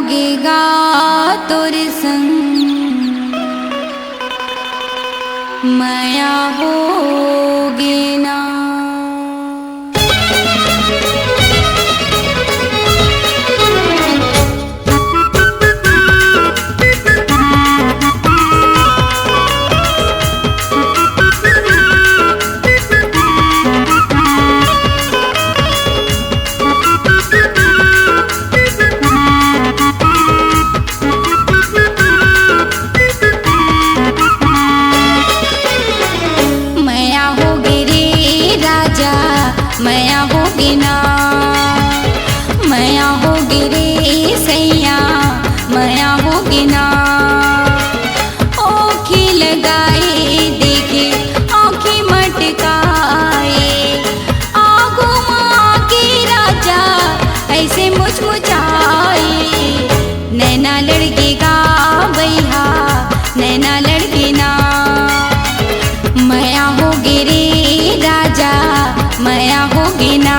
लगेगा तोर संग माया होगे ना। माया होगी ना, माया होगी रे सैया, माया होगी ना। ओखी लगाए देखे आँखें मटकाए, आगो माँ के राजा ऐसे मुचमुचाए। नैना लड़केगा भैया, नैना लड़के ना, माया होगी रे राजा, माया होगी ना।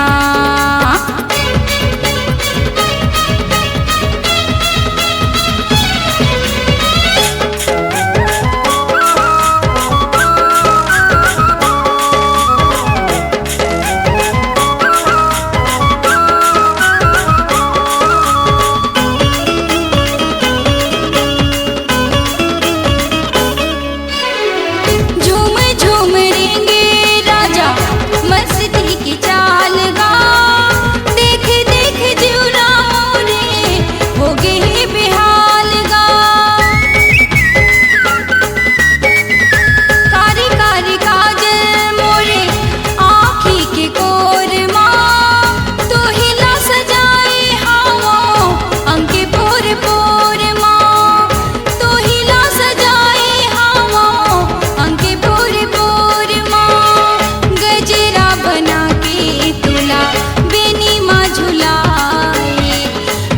झूम झूम रेंगे राजा मस्ती की चाल गा, देख देख जीवरा मोरे हो गए बेहाल गा। कारी कारी काजल मोरे आँखी के कोर माँ, तो हिला सजाए हवा अंके पोर पोर माँ, तो हिला सजाए हवा अंके पोर पोर माँ। गजरा बना के तुला बेनी माँ झुलाए,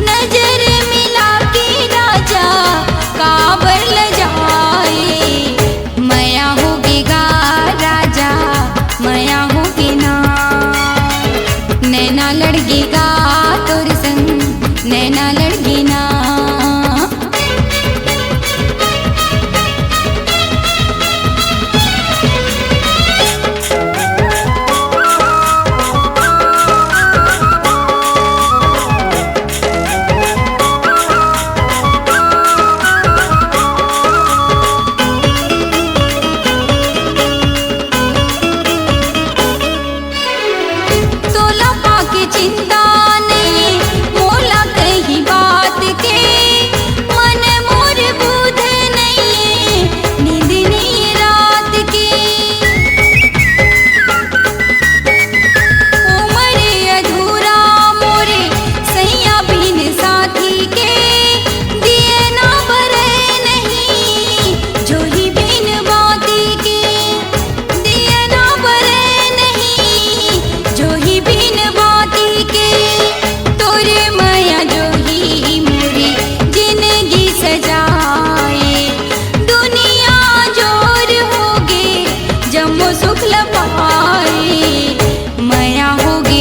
नजर मिला के राजा काबर ल जाए। माया होगेगा राजा, माया होगे ना, नैना लड़गेगा तोर संग, नैना लड़गे ना। तोला पाके चिंता नहीं मोला कही बात के, मन मोर बुध नहीं नींद नहीं रात के। उमरे अधूरा मोरे सैया बिन साथी के, दिए ना भरे नहीं जोही बिन बाती के, दिए ना भरे नहीं जोही बिन बाती के। तोरे माया जोही मोरी जिंदगी सजाए, दुनिया जोर होगे जम्मो सुख ल पाए। माया होगी